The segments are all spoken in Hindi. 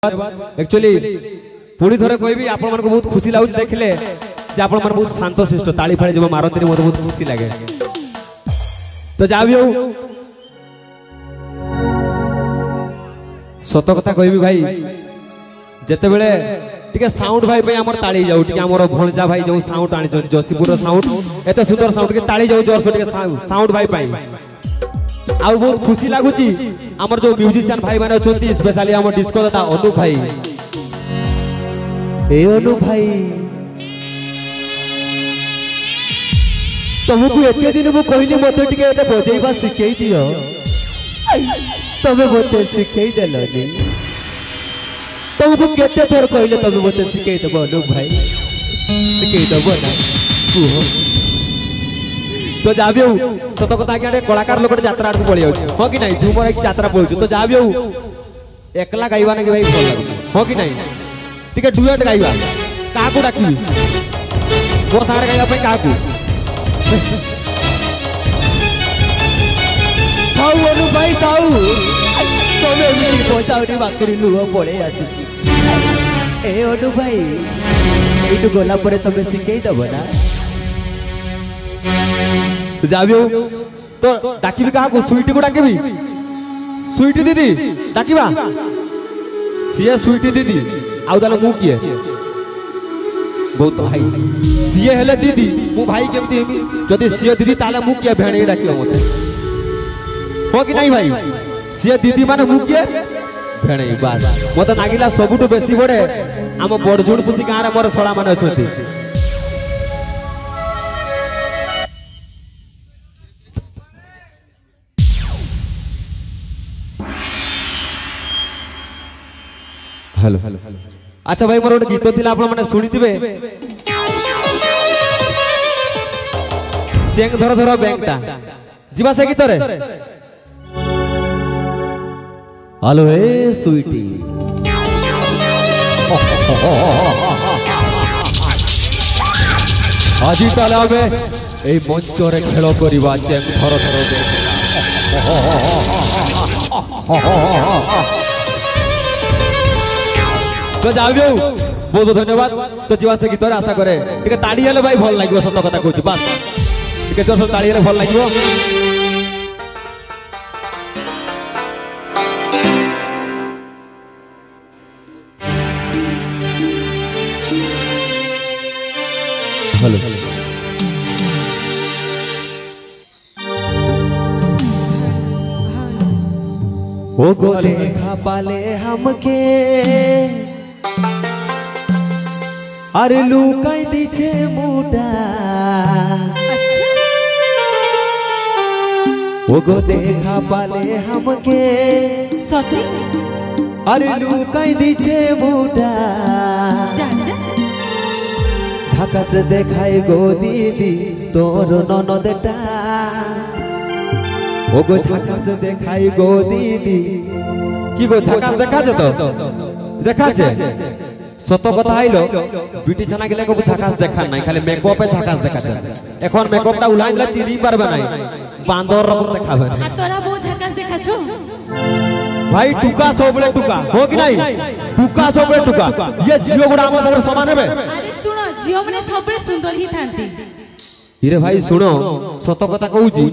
एक्चुअली पुणी थोड़े कहबी आपण मन को बहुत खुशी लागु देखले जे आपण मन बहुत शांत शिष्ट ताली फाड़ी जब मारती मत बहुत खुशी लगे। तो जाबियो सत कथा कहबी भाई जेते बेले टिके साउंड भाई पे हमर ताली जाऊ टिके हमर भणजा भाई जो साउंड आनी जोशीपुर साउंड एते सुंदर साउंड के ताली जाऊ जोर से टिके साउंड भाई पाई आ बहुत खुशी लागुची हमर जो म्यूजिशियन भाई माने अछंती स्पेशली हमर डिस्को दाता अनु भाई ए अनु भाई तुमको एते दिन मु कहली मते टिके एते बजेइबा सिखै दियो तबे मते सिखै देलनी तुमको केते थोर कहले तबे मते सिखै देबो अनु भाई सिखै देबो ना कुहो तो जाबियो सत कथा के कलाकार लोक यात्रा आड़ को पळि आउ हो कि नहीं झुमर एक यात्रा पळु तो जाबियो एकला गाइबा ना कि भाई भल लागो हो कि नहीं टिके डुएट गाइबा का को डाकी वो सारे गाइबा पे का को थाउ अनु भाई थाउ तबे मी पचाउनी बाकरी लुह पळे आछि ए अनु भाई एटु गोला परे तबे सिखै दबो ना जाबियो तो डाकिबी का को स्वीटी को डाकिबी स्वीटी दीदी डाकिबा सिए स्वीटी दीदी आउ दाल मु किए बहुत भाई सिए हेले दीदी मु भाई केमती हेमी जदी सिए दीदी ताले मु किए भेणे डाकियो मते हो कि नहीं भाई सिए दीदी माने मु किए भेणे बास मते नागिला सबुटु बेसी बडे हम बडजुण पुसी गां रे मोर सळा माने अछंती हेलो अच्छा भाई मोर गीत थिला आपण माने सुनिथिबे चेंग धर धर बैंकटा जीवा से गीत रे हेलो ए स्वीटी आजी ताला में ए मंच रे खेल करबा चेंग धर धर तो जाबियो बहुत बहुत धन्यवाद तो जीवा से गीत आशा करे टिके ताड़ी हेले भाई भल लागियो सत कथा कहूची बस टिके जोर से ताड़ी हेले भल लागियो हेलो ओ गो देखा पाले हमके अरे लुकाई दीछे मुटा ओ गो देखा पाले हमके सती अरे लुकाई दीछे मुटा झकास देखाई गो दीदी तोर ननदटा ओ गो झकास देखाई गो दीदी की गो झकास देखा छे तो देखा छे सत कथा आइलो बिटी छना गेले को झकास देखा नहीं खाली मेकअप पे झकास देखा छे एखन मेकअप ता उलाइला चिरी परबे नहीं बांदर रब देखाबे आ तोरा बहुत झकास देखा छो भाई टुका सबले टुका हो कि नहीं टुका सबले टुका ये जियो गुडा हम सब समान हेबे अरे सुनो जियो माने सबले सुंदर ही थांती इरे भाई सुनो सत कथा कहूची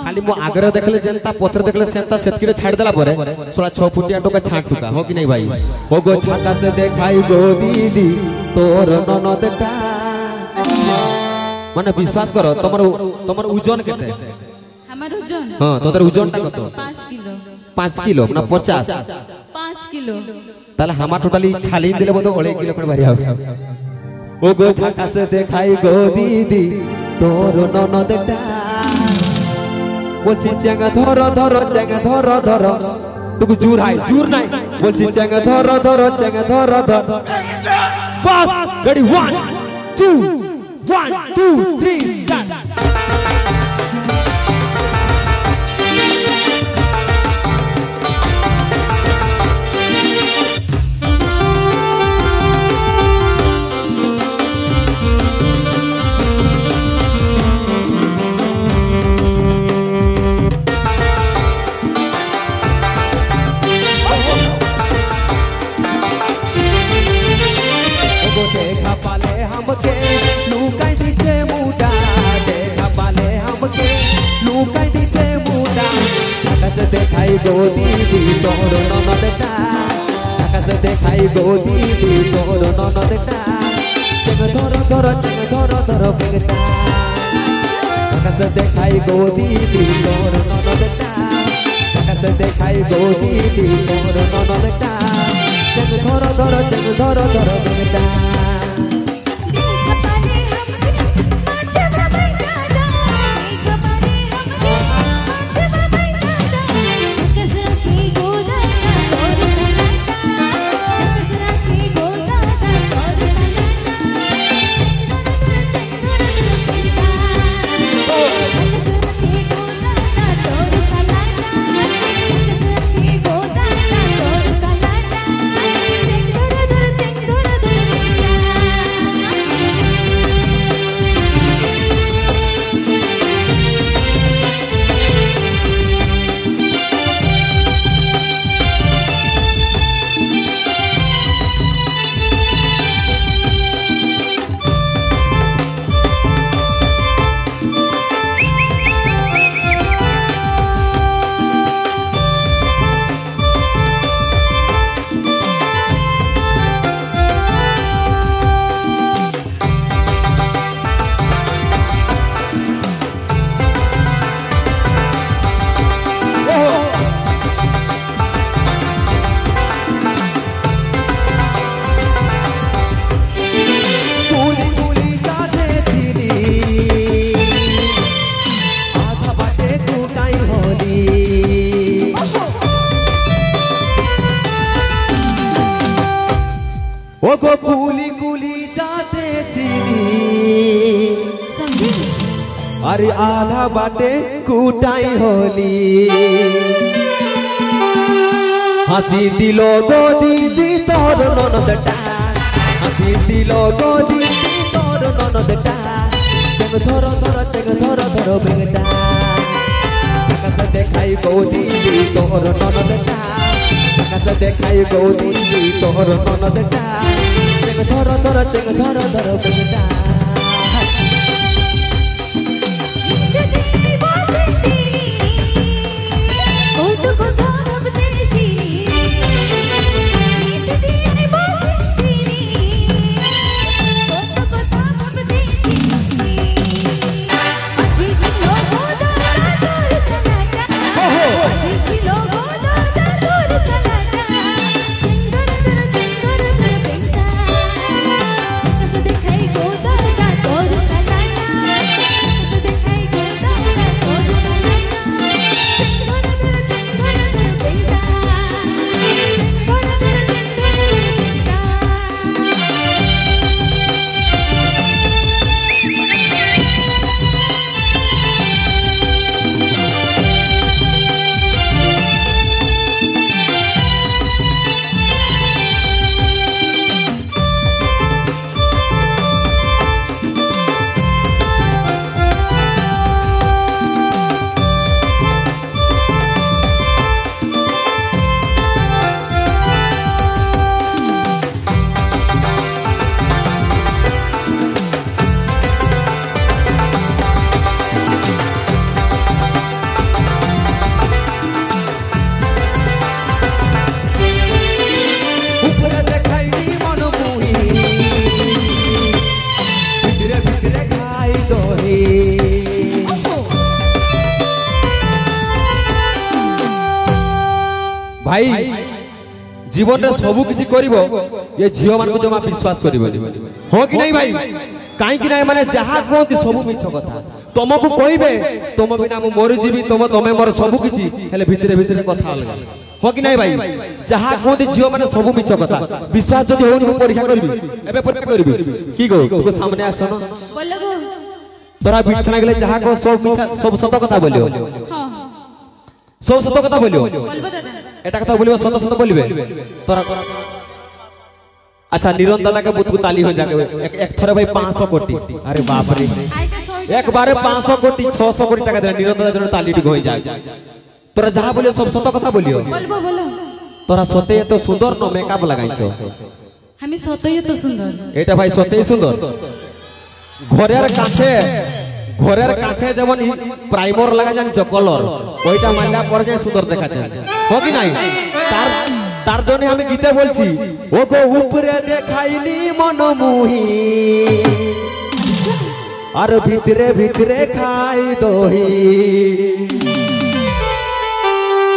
खाली मो आगरे देखले जनता पत्र देखले सेंता सेतकिरे छाड़ देला परे 16 फुटिया टोका छाट टुका हो कि नहीं भाई हो गो छाका से देखाई गो दीदी तोर ननदटा माने विश्वास करो तमर ओजन केते हमर ओजन हां तोर ओजन ता कतो 5 किलो 5 किलो ना 50 5 किलो ताले हमा टोटली छाली दिले बतो 2 किलो पर भारी आउ ओ गो छाका से देखाई गो दीदी तोर ननदटा बोलছি চেঙ্গা ধর ধর চেঙ্গা ধর ধর तुक জুর হাই জুর নাই बोलছি চেঙ্গা ধর ধর চেঙ্গা ধর ধর বাস রেডি 1 2 1 2 3 স্টার্ট তোর ননদটা আকাশে দেখাই গো দিদি তোর ননদটা চেং ধর ধর বেগটা আকাশে দেখাই গো দিদি তোর ননদটা আকাশে দেখাই গো দিদি তোর ননদটা চেং ধর বেগটা ओ गो कुली कुली जाते चीनी अरे आधा बाटे कुटाई होली हंसी दिलो गो दीदी तोर ननदटा हंसी दिलो गो दीदी तोर ननदटा चेंग धर बेगटा आकाश देखाई गो दीदी तोर ननदटा आकाश देखाई गो दीदी तोर ननदटा चेंग धर बेगटा भाई जीवन में सबू किसी करिवो ये झियो मान को जमा विश्वास करिवोनी हो कि नहीं भाई काई कि नहीं माने जहा कहती सबू मिछ कथा तुमको कहबे तुम बिना मु मरि जीवी तुम मोर सबू किछि हेले भितरे भितरे कथा अलग हो कि नहीं भाई जहा कहती झियो माने सबू मिछ कथा विश्वास जदि होनी मु परीक्षा करबी एबे परीक्षा करबी की गो तू सामने आसो न बोलगो तोरा बिछना गेले जहा को सब सत कथा बोलियो हां सब सत कथा बोलियो बोलबो दादा एटा कथा बोलिबो सत सत बोलिबे तोरा अच्छा निरंजन दादा के बुत को ताली हो जाके एक थरे भाई 500 कोटी अरे बाप रे एक बारे 500 कोटी 600 कोटी टाका दे निरंजन दादा जन ताली होई जाए तोरा जहां बोलियो सब सत कथा बोलियो बोलबो बोलो तोरा सते तो सुंदर न मेकअप लगाइछो हमें सतई तो सुंदर एटा भाई सते सुंदर घरे रे काठे ঘরের কাঠে যেমন প্রাইমার লাগা জানিছ কলর ওইটা মারলা পরে যায় সুন্দর দেখাচ্ছে हो কি নাই তার জন্য আমি গীতে বলছি ও গো উপরে দেখাইনি মন মুহি আর ভিতরে ভিতরে খাই দহি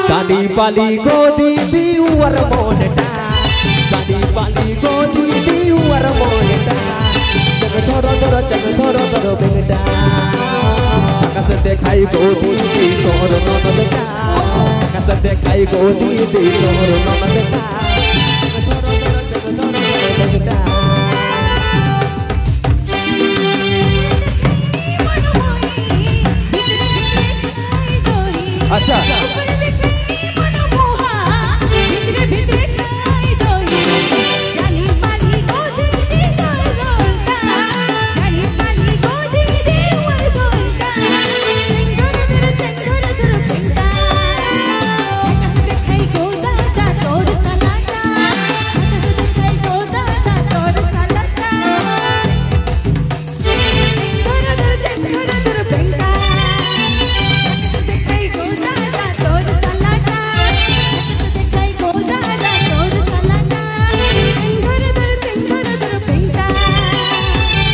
জানি পালি গো দিদি উয়ার মনটা জানি পালি গো দিদি উয়ার মনটা চক ধরো ধরো বেটা আকাশ দেখাই গো দিদি তোর ননদটা আকাশ দেখাই গো দিদি তোর ননদটা বেটা अच्छा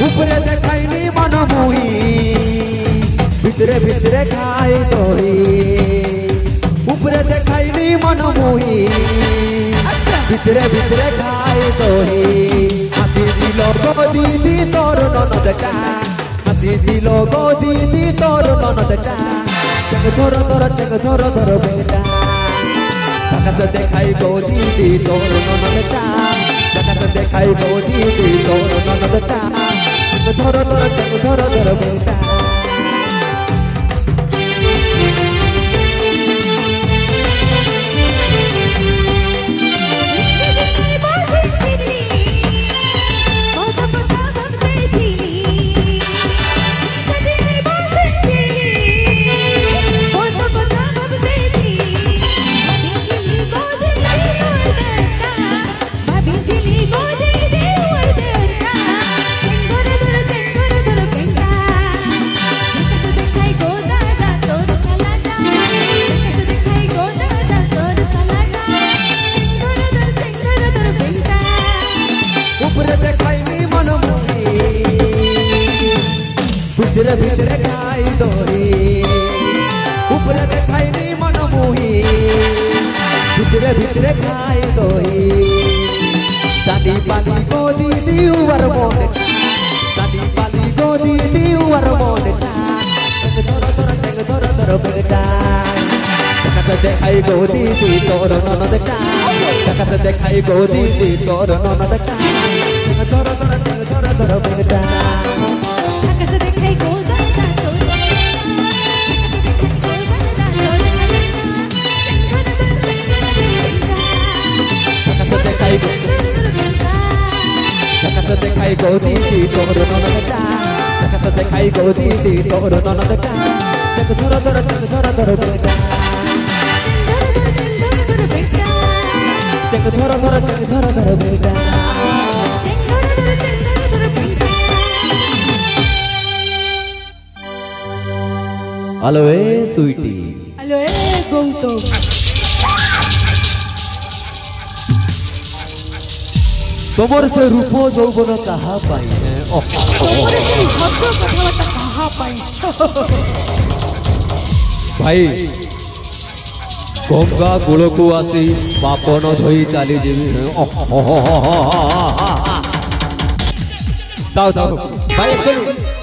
উপরে দেখাইনি মন মুহি ভিতরে ভিতরে খাই দহি উপরে দেখাইনি মন মুহি ভিতরে ভিতরে খাই দহি হাসি দিল গো দিদি তোর ননদটা হাসি দিল গো দিদি তোর ননদটা চক ধরো ধরো বেটা আকাশ দেখাই গো দিদি তোর ননদটা আকাশ দেখাই গো দিদি তোর ননদটা ধরো ধরো বেটা ভিতরে ভিতরে খাই দহি উপরে দেখাইনি মন মুহি ভিতরে ভিতরে খাই দহি চাঁদি পালি গো দিদি উয়ার মনে চাঁদি পালি গো দিদি উয়ার মনে ধরো বেটা আকাশ দেখাই গো দিদি তোর ননদটা আকাশ দেখাই গো দিদি তোর ননদটা ধরো বেটা আকাশ দেখাই গো দাদা তোর আকাশ দেখাই গো আকাশ দেখাই গো দিদি তোর ননদটা আকাশ দেখাই গো দিদি তোর ননদটা চক ধরো বেটা চক ধরো বেটা हेलो ए स्वीटी हेलो ए गौतम तोमर से रूप যৌবন कहा पाई है तोमरे से हस कथाबार्ता कहा पाई भाई गंगा कूलकू आसी पापन धोई चली जीवी दाओ भाई